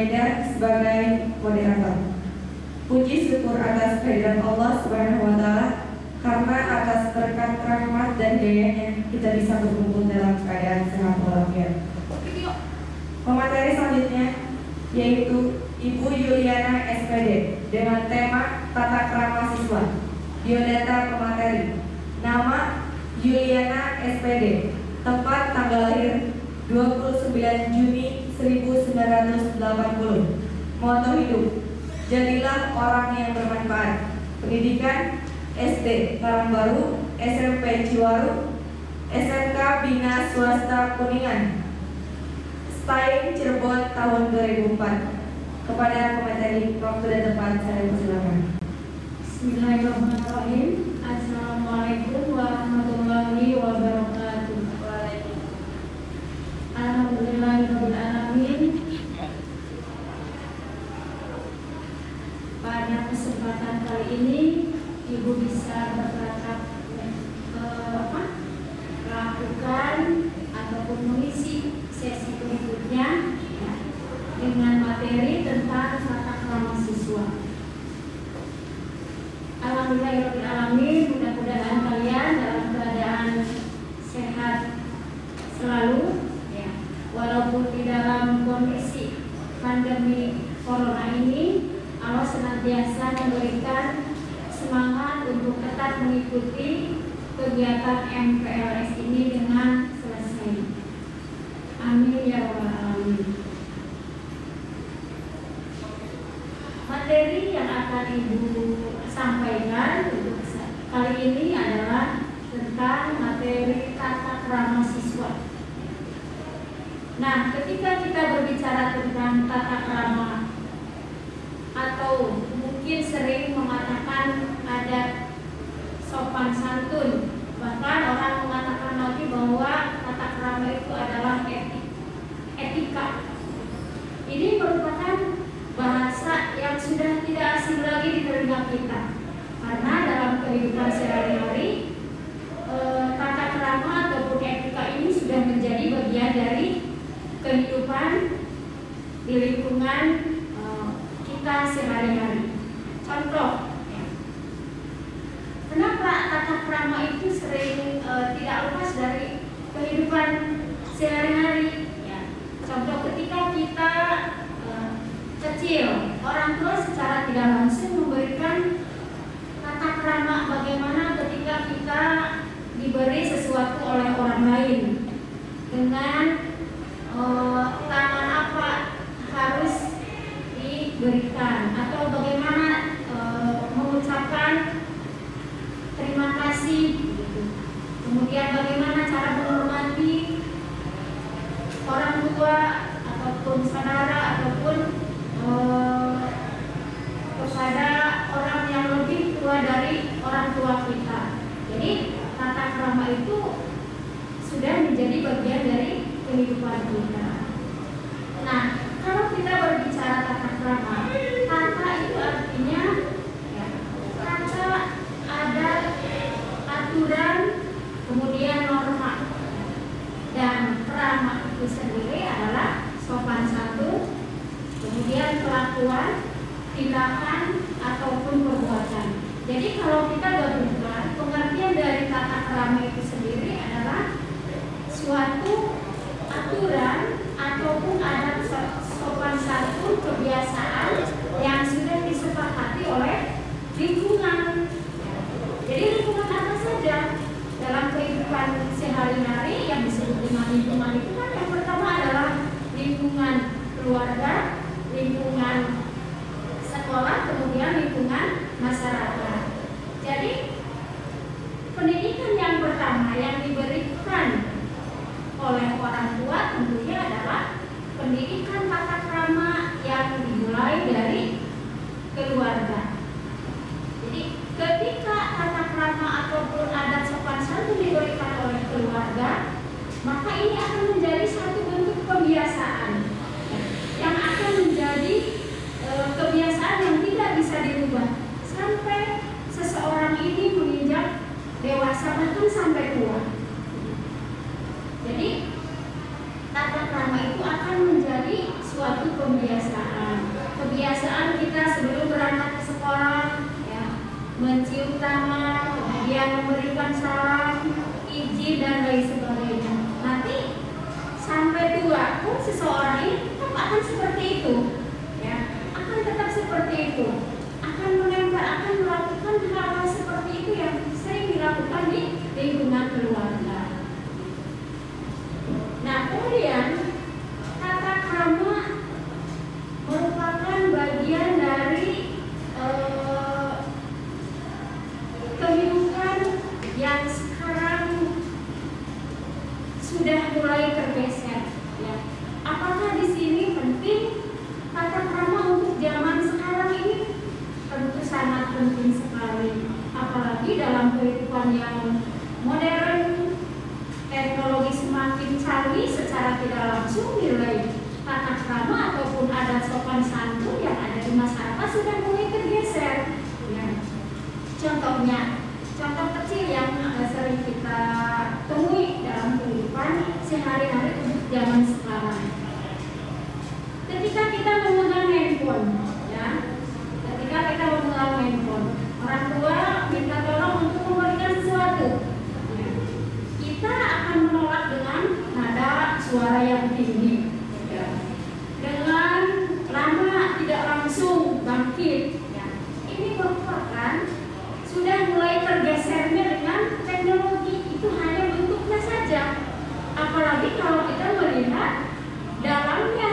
Haidar sebagai moderator. Puji syukur atas kehadiran Allah Subhanahu wa Ta'ala, karena atas berkat rahmat dan hidayahnya kita bisa berkumpul dalam keadaan sehat walafiat. Pemateri selanjutnya yaitu Ibu Yuliana SPD dengan tema Tata Krama Siswa. Biodata pemateri. Nama Yuliana SPD. Tempat tanggal lahir 29 Juni 1980. Moto hidup: jadilah orang yang bermanfaat. Pendidikan SD Karangbaru, SMP Ciwaru, SMK Bina Swasta Kuningan, Stain Cirebon tahun 2004. Kepada pemateri, waktu dan tempat saya persilakan. Bismillahirrahmanirrahim. Assalamualaikum warahmatullahi wabarakatuh. Alhamdulillahirabbil alamin. Pada kesempatan kali ini Ibu bisa berkata melakukan ataupun mengisi sesi berikutnya dengan materi tentang tata krama siswa. Alhamdulillahirabbil alamin. Mudah-mudahan kalian dalam keadaan sehat selalu, ya. Walaupun di dalam kondisi pandemi corona ini, Allah senantiasa memberikan semangat untuk tetap mengikuti kegiatan MPLS ini dengan selesai. Amin ya rabbal alamin. Materi yang akan Ibu sampaikan untuk kali ini adalah tentang materi tata krama siswa. Nah, ketika kita berbicara tentang tata krama, atau mungkin sering mengatakan ada sopan santun, bahkan orang mengatakan lagi bahwa tata krama itu adalah etika. Ini merupakan bahasa yang sudah tidak asing lagi di telinga kita, karena dalam kehidupan sehari-hari tata krama ataupun etika ini sudah menjadi bagian dari kehidupan di lingkungan kita sehari-hari. Contoh, kenapa tata krama itu sering tidak lepas dari kehidupan sehari-hari? Ya. Contoh, ketika kita kecil, orang tua secara tidak langsung memberikan tata krama bagaimana ketika kita diberi sesuatu oleh orang lain, dengan tangan apa harus diberikan, atau bagaimana mengucapkan terima kasih, kemudian bagaimana cara menghormati orang tua ataupun saudara ataupun kepada orang yang lebih tua dari orang tua kita. Jadi tata krama itu sudah menjadi bagian dari kehidupan kita. Nah, kalau kita berbicara tata krama, tata itu artinya ya, tata ada aturan, kemudian norma, dan krama itu sendiri adalah sopan santun, kemudian kelakuan, tindakan ataupun perbuatan. Jadi kalau kita gabungkan, pengertian dari tata krama itu sendiri adalah suatu aturan ataupun adat sopan santun, kebiasaan yang sudah disepakati oleh lingkungan. Jadi lingkungan apa saja dalam kehidupan sehari-hari yang disebut dengan lingkungan itu kan yang pertama adalah lingkungan keluarga, lingkungan sekolah, kemudian lingkungan masyarakat. Jadi pendidikan yang pertama yang diberikan oleh orang tua tentunya adalah pendidikan tata krama yang dimulai dari keluarga. Jadi ketika tata krama ataupun adat sopan santun diberikan oleh keluarga, maka ini akan menjadi satu bentuk kebiasaan yang akan menjadi kebiasaan yang tidak bisa dirubah sampai seseorang ini menginjak dewasa, bahkan sampai tua. Jadi tata krama itu akan menjadi suatu kebiasaan. mencium tangan, kemudian memberikan salam, izin dan lain sebagainya. Nanti sampai tua pun seseorang ini tetap akan seperti itu, ya, akan tetap seperti itu, akan menempel, akan melakukan hal-hal seperti itu yang sering dilakukan di lingkungan keluarga. Nah, kemudian tata krama merupakan bagian dari kehidupan yang sekarang sudah mulai tergeser. Ya. Apakah di sini penting tata krama untuk zaman sekarang ini? Tentu sangat penting sekali. Apalagi dalam kehidupan yang modern, teknologi semakin canggih, secara tidak langsung nilai tata krama ataupun adat sopan santun yang ada di masyarakat sudah mulai tergeser. Ya. Contohnya, contoh kecil yang sering kita temui dalam kehidupan sehari-hari untuk zaman sekarang. Ketika kita memegang handphone, ya, ketika kita memegang handphone, orang tua minta tolong untuk memberikan sesuatu. Ya. Kita akan menolak dengan nada suara yang tinggi, ya. Dengan lama tidak langsung bangkit. Ya. Ini merupakan sudah mulai tergesernya dengan teknologi, itu hanya bentuknya saja. Apalagi kalau kita melihat dalamnya,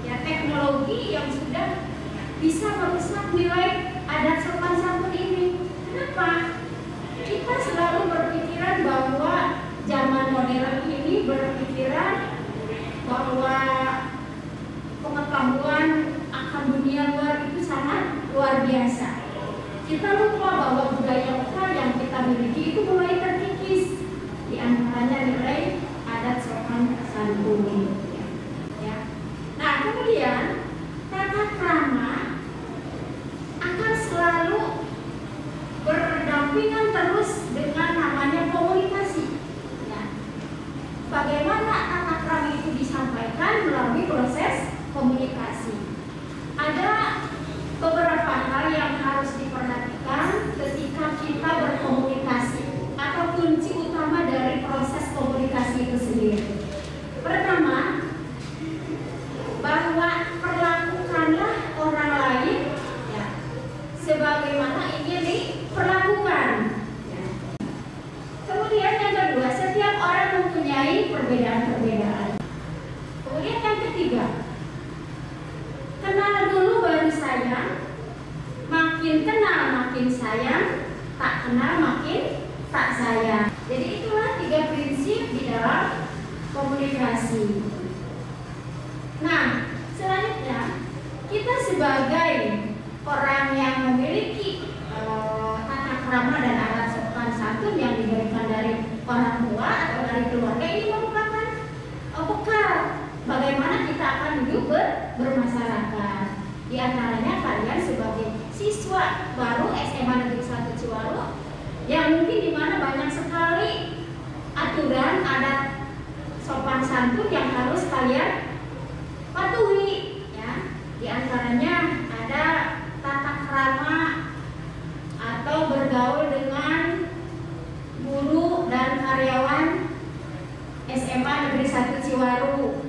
ya, teknologi yang sudah bisa merusak nilai adat sopan santun ini. Kenapa? Kita selalu berpikiran bahwa zaman modern ini berpikiran bahwa pengetahuan akan dunia luar itu sangat luar biasa. Kita lupa bahwa budaya lokal yang kita miliki itu mulai terkikis, di antaranya nilai adat sopan santun. Ya. Nah, kemudian tata krama akan selalu berdampingan terus dengan namanya komunikasi. Ya. Bagaimana tata krama itu disampaikan melalui proses komunikasi? Ada beberapa hal yang harus diperhatikan ketika kita berkomunikasi atau kunci utama dari proses komunikasi itu sendiri. Pertama, bahwa perlakukanlah orang lain, ya, sebagaimana ingin diperlakukan. Ya. Kemudian yang kedua, setiap orang mempunyai perbedaan-perbedaan. Kemudian yang ketiga, kenal dulu baru sayang, makin kenal makin sayang, tak kenal makin tak sayang. Jadi itulah 3 prinsip di dalam komunikasi. Nah, selanjutnya kita sebagai orang yang memiliki tata krama dan adat sopan santun yang diberikan dari orang tua atau dari keluarga, ini merupakan bekal bagaimana kita akan hidup bermasyarakat. Di antaranya kalian sebagai siswa baru SMA Negeri 1 Ciwaru yang mungkin di mana banyak sekali aturan adat sopan santun yang harus kalian patuhi, ya. Di antaranya ada tata krama atau bergaul dengan guru dan karyawan SMA Negeri 1 Ciwaru,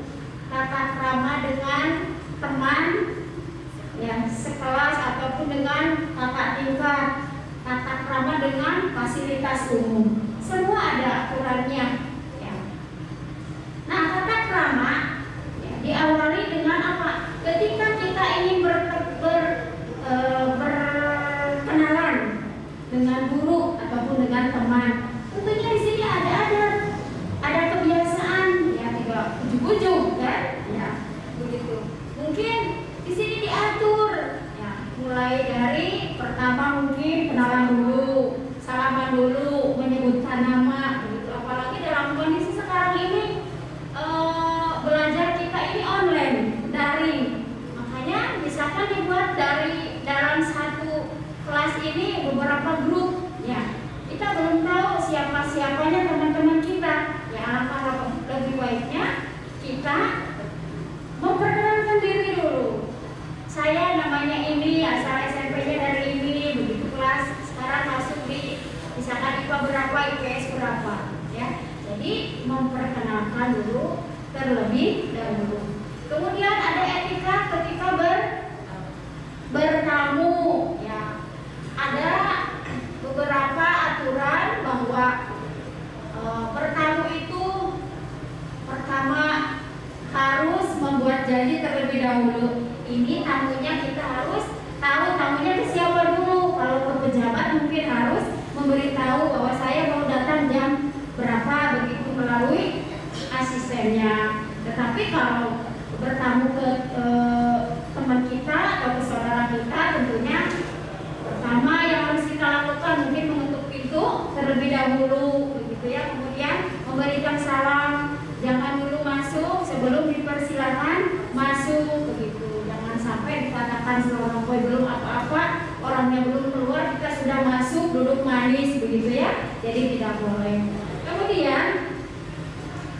tata krama dengan teman, ya, sekelas ataupun dengan kakak tingkat, tata krama dengan fasilitas umum. Semua ada aturannya, ya. Nah, tata krama, ya, diawali dengan apa? Ketika kita ingin berkenalan dengan guru ataupun dengan teman, tentunya di sini ada kebiasaan, ya, tidak ujuk-ujuk, kan? Ya, begitu. Mungkin di sini diatur, ya, mulai dari pertama mungkin kenalan dulu, salaman dulu, menyebutkan nama, begitu. Apalagi dalam kondisi sekarang ini belajar kita ini online, daring. Makanya misalkan dibuat dari dalam satu kelas ini beberapa grup, ya. Kita belum tahu siapa-siapanya teman-teman kita. Ya, alangkah lebih baiknya kita memperkenalkan diri dulu. Saya namanya ini, asal SMP-nya dari ini, begitu kelas. Sekarang terlebih dahulu. Kemudian ada etika ketika bertamu, ya. Ada beberapa aturan bahwa bertamu itu pertama harus membuat janji terlebih dahulu. Ini tamunya kita harus tahu tamunya ke siapa dulu. Kalau ke pejabat mungkin harus memberitahu bahwa saya mau datang jam berapa, begitu melalui asistennya. Tetapi kalau bertamu ke teman kita atau ke saudara kita, tentunya pertama yang harus kita lakukan mungkin mengetuk pintu terlebih dahulu, begitu ya. Kemudian memberikan salam, jangan dulu masuk sebelum dipersilakan masuk, begitu. Jangan sampai dikatakan seorang boy belum apa-apa, orangnya belum keluar, kita sudah masuk duduk manis, begitu ya. Jadi tidak boleh. Kemudian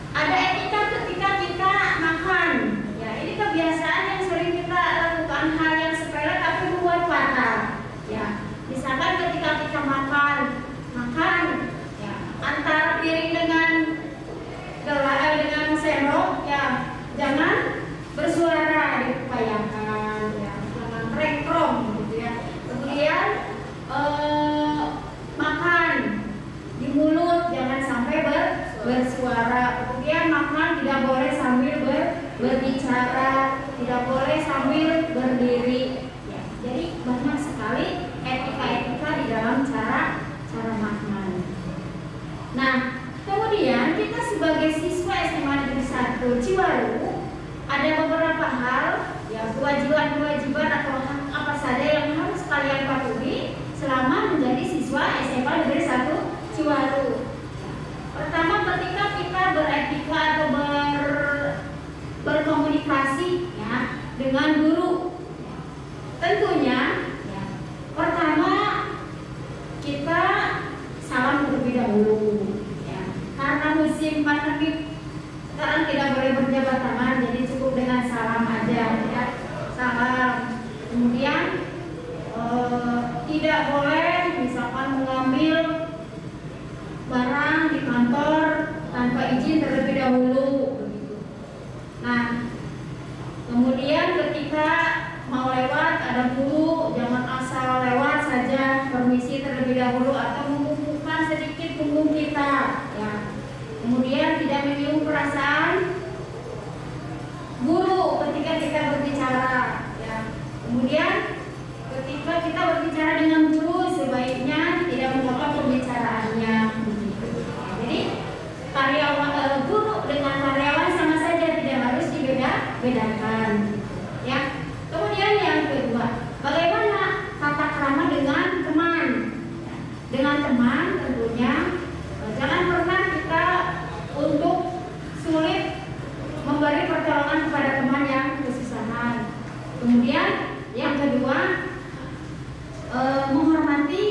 ada etika ketika kita makan. Ya, ini kebiasaan yang sering kita lakukan, hal yang sepele tapi membuat fatal. Ya, misalkan ketika kita makan, ya, antara piring dengan dengan sendok, ya, jangan bersuara, diupayakan, ya, jangan rengkrong, gitu ya. Kemudian makan di mulut, jangan sampai bersuara. Kemudian makan tidak boleh sambil berbicara, tidak boleh sambil berdiri. Ya, jadi banyak sekali etika-etika di dalam cara makan. Nah, kemudian kita sebagai siswa SMA Negeri 1 Ciwaru ada beberapa hal, ya, kewajiban atau hak apa saja yang harus kalian patuhi selama menjadi siswa SMA Negeri 1 Ciwaru. Pertama, ketika kita beretika atau berkomunikasi, ya, dengan guru, tentunya, ya, pertama kita salam terlebih dahulu, ya. Karena musim pandemi sekarang tidak boleh berjabat tangan, jadi cukup dengan salam aja, ya. Salam. Kemudian tidak boleh misalkan mengambil barang di kantor tanpa izin terlebih dahulu, begitu. Nah, kemudian ketika mau lewat ada guru, jangan asal lewat saja, permisi terlebih dahulu atau mengumpulkan sedikit punggung kita, ya. Kemudian tidak menyinggung perasaan guru ketika kita berbicara, ya. Kemudian ketika kita berbicara dengan guru, sebaiknya tidak memotong pembicaraannya. Jadi guru dengan karyawan sama saja, tidak harus dibedakan, ya. Kemudian yang kedua, bagaimana tata krama dengan teman? Dengan teman tentunya jangan pernah kita untuk sulit memberi pertolongan kepada teman yang kesusahan. Kemudian yang kedua, menghormati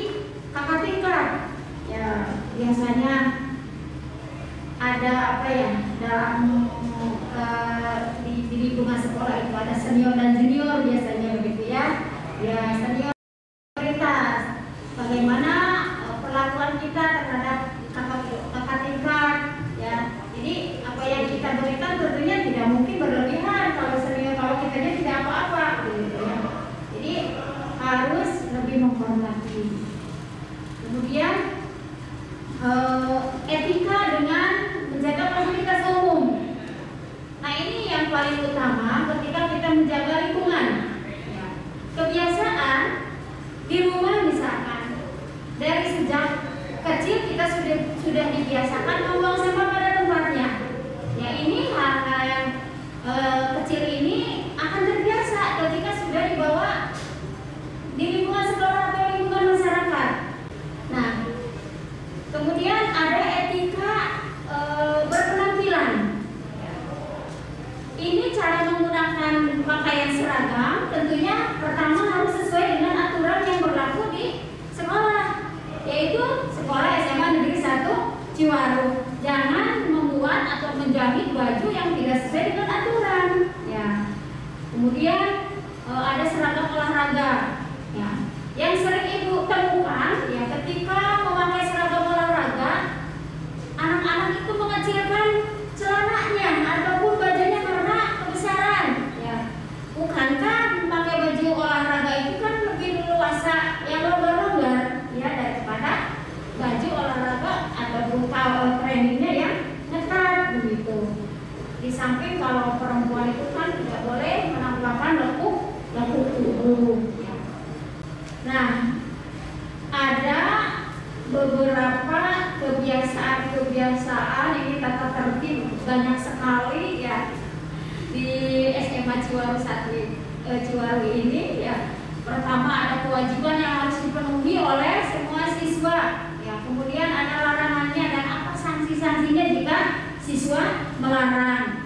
kakak tingkat. Ya, biasanya ada apa ya, dalam di lingkungan sekolah itu ada senior dan junior biasanya, begitu ya. Ya, senior prioritas. Bagaimana perlakuan kita terhadap kakak tingkat, ya. Jadi apa yang kita berikan tentunya tidak mungkin berlebihan kalau senior, kalau kitanya tidak apa-apa, gitu ya. Jadi harus lebih menghormati. Kemudian etika dengan menjaga fasilitas umum. Nah, ini yang paling utama ketika kita menjaga lingkungan, ya. Kebiasaan di rumah misalkan dari sejak kecil kita sudah dibiasakan membuang sampah pada tempatnya. Ya, ini hal-hal yang kecil ini akan terbiasa ketika sudah dibawa di lingkungan sekolah atau lingkungan masyarakat. Nah, kemudian ada etika berpenampilan. Ini cara menggunakan pakaian seragam tentunya pertama harus sesuai dengan aturan yang berlaku di sekolah, yaitu sekolah SMA Negeri 1 Ciwaru. Jangan membuat atau menjahit baju yang tidak sesuai dengan aturan, ya. Kemudian ada seragam olahraga, ya. Yang sering ibu temukan, ya, ketika memakai seragam olahraga, anak-anak itu mengecilkan celananya ataupun baju bukankah memakai baju olahraga itu kan lebih leluasa, yang longgar-longgar ya daripada baju olahraga ataupun kalau trainingnya yang ngetat begitu. Di samping kalau perempuan itu kan tidak boleh menampakkan lekuk tubuh. Ya. Nah, ada beberapa kebiasaan ini tata tertib banyak sekali ya di SMA Ciwaru ini ya. Pertama ada kewajiban yang harus dipenuhi oleh semua siswa ya. Kemudian ada larangannya dan apa sanksi-sanksinya jika siswa melarang.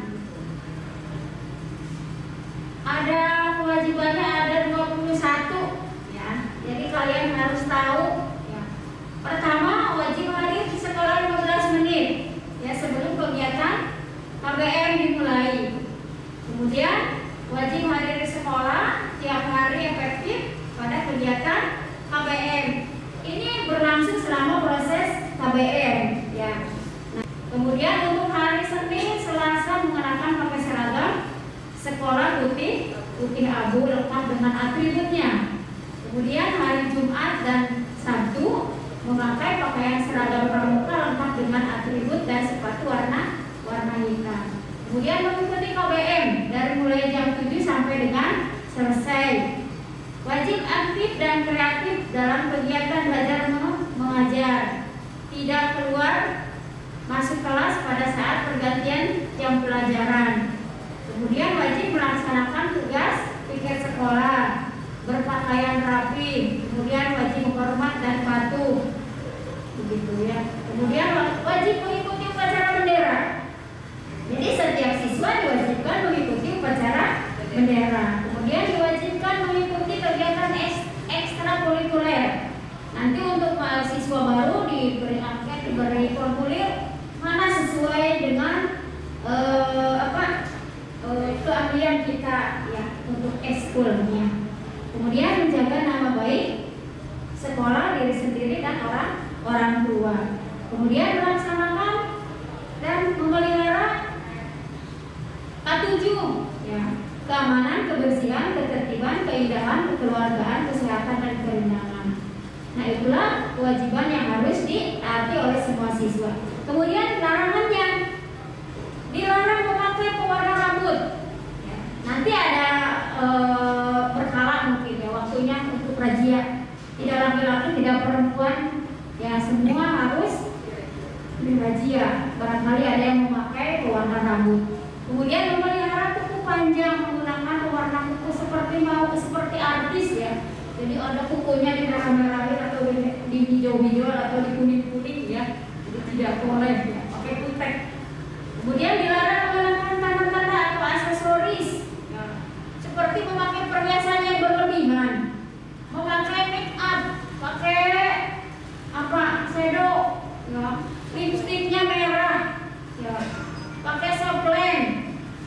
Ada kewajibannya ada 21 ya. Jadi kalian harus tahu ya. Pertama, wajib hadir di sekolah 15 menit ya sebelum kegiatan KBM dimulai. Kemudian wajib hadir di sekolah tiap hari efektif pada kegiatan KBM. Ini berlangsung selama proses KBM ya. Nah, kemudian untuk hari Senin, Selasa mengenakan pakai seragam sekolah putih abu lengkap dengan atributnya. Kemudian hari Jumat dan Sabtu memakai pakaian seragam pramuka lengkap dengan atribut dan sepatu warna hitam. Kemudian mengikuti KBM dari mulai jam 7 sampai dengan selesai. Wajib aktif dan kreatif dalam kegiatan belajar mengajar. Tidak keluar masuk kelas pada saat pergantian jam pelajaran. Kemudian wajib melaksanakan tugas pikir sekolah, berpakaian rapi, kemudian wajib menghormat dan patuh, begitu ya. Kemudian wajib mengikuti upacara bendera. Jadi setiap siswa diwajibkan mengikuti upacara bendera. Kemudian diwajibkan mengikuti kegiatan ekstrakurikuler. Nanti untuk mahasiswa baru diberi angket, diberi formulir mana sesuai dengan keahlian kita ya untuk ekskulnya. Kemudian menjaga nama baik sekolah, diri sendiri dan orang tua. Kemudian melaksanakan dan memelihara K7 ya, keamanan, kebersihan, ketertiban, keindahan, kekeluargaan, kesehatan dan kerendahan. Nah, itulah kewajiban yang harus ditaati oleh semua siswa. Kemudian larangannya, dilarang memakai pewarna rambut. Nanti ada berkala mungkin ya waktunya untuk razia. Tidak laki-laki, tidak perempuan, ya semua harus dirazia. Barangkali ada yang memakai pewarna rambut. Kemudian memelihara kuku panjang menggunakan pewarna kuku seperti artis ya. Jadi ada kukunya dimerah-merahin atau di hijau-hijau atau di kuning-kuning ya. Jadi tidak boleh ya pakai kutek. Kemudian dilarang menggunakan tanda-tanda atau aksesoris ya, seperti memakai perhiasan yang berlebihan, memakai make up, pakai shadow ya, lipstiknya merah ya, pakai softlen.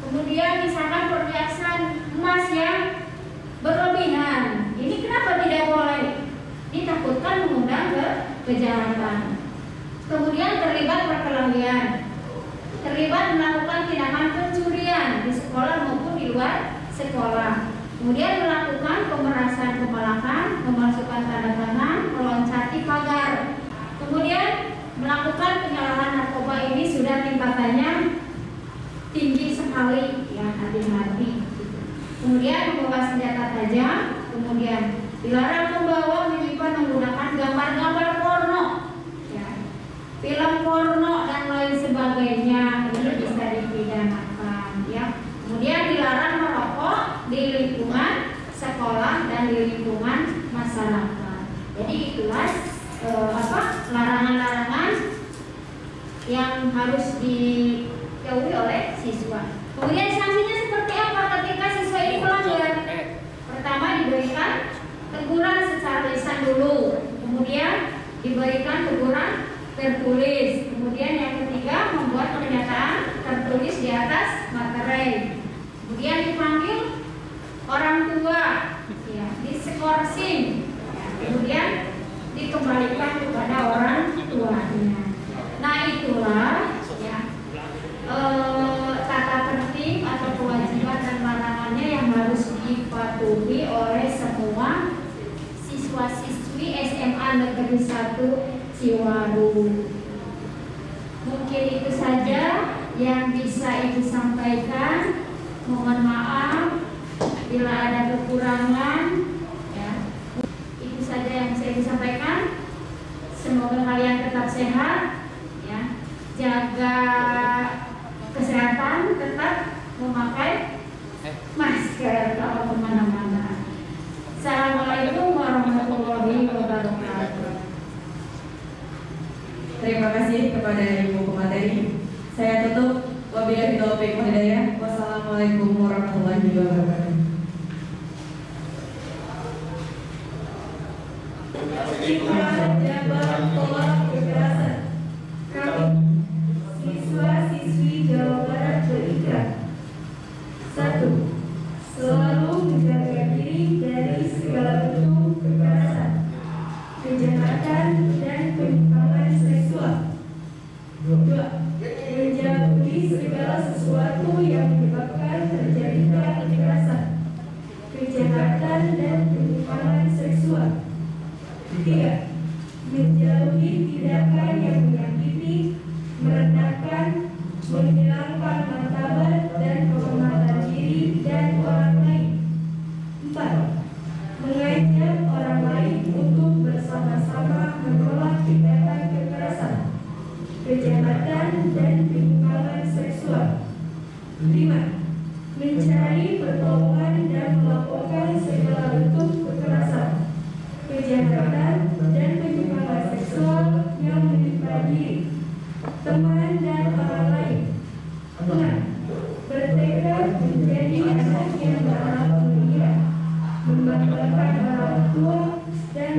Kemudian misalkan perhiasan emas yang berlebihan. Ini kenapa tidak boleh? Ditakutkan mengundang kejahatan. Kemudian terlibat perkelahian, terlibat melakukan tindakan pencurian di sekolah maupun di luar sekolah. Kemudian melakukan pemerasan kepalakan, memasukkan tanda tangan, meloncati pagar. Kemudian melakukan penyalahan narkoba ini sudah tingkatannya tinggi sekali ya, hati-hati. Kemudian membawa senjata tajam. Kemudian dilarang membawa, menyimpan, menggunakan gambar-gambar porno ya, film porno dan lain sebagainya. Ini bisa dipidanakan ya. Kemudian dilarang merokok di lingkungan sekolah dan di lingkungan masyarakat. Jadi itulah larangan-larangan yang harus dijauhi oleh siswa. Kemudian sanksinya seperti apa ketika siswa ini melanggar? Pertama, diberikan teguran secara lisan dulu. Kemudian diberikan teguran tertulis. Kemudian yang ketiga, membuat pernyataan tertulis di atas materai. Kemudian dipanggil orang tua, ya, diskorsing. Ya, kemudian dikembalikan kepada orang tuanya. Nah, itulah ya tata tertib atau kewajiban dan larangannya yang harus dipatuhi oleh semua siswa-siswi SMA Negeri 1 Ciwaru. Mungkin itu saja yang bisa Ibu sampaikan. Mohon maaf bila ada kekurangan. Ya. Itu saja yang saya sampaikan. Semoga kalian tetap sehat, ya. Jaga kesehatan, tetap memakai masker kalau kemana-mana. Assalamualaikum warahmatullahi wabarakatuh. Terima kasih kepada Ibu pemateri. Saya tutup. Wabillahi taufiq wal hidayah. Wassalamualaikum warahmatullahi wabarakatuh. Ikrar Jabar Tolak Kekerasan. Kami siswa-siswi Jawa Barat berikrar. 1. Selalu menjaga diri dari segala bentuk kekerasan, kejahatan, dan penyimpangan seksual. 2. Menjauhi segala sesuatu yang menyebabkan terjadinya kekerasan, kejahatan, dan penyimpangan seksual. 3. Menjauhi tindakan yang menyakiti, merendahkan, menghilangkan martabat dan kehormatan diri dan orang lain. 4. Mengajak orang lain untuk bersama-sama menolak tindakan kekerasan, kejahatan, dan penyimpangan seksual. 5. Mencari pertolongan dan melaporkan segala bentuk kekerasan, kejahatan, dan penyimpangan seksual yang menimpa diri, teman, dan orang lain. 6. Bertekad menjadi anak yang berakhlak mulia, membanggakan orang tua, dan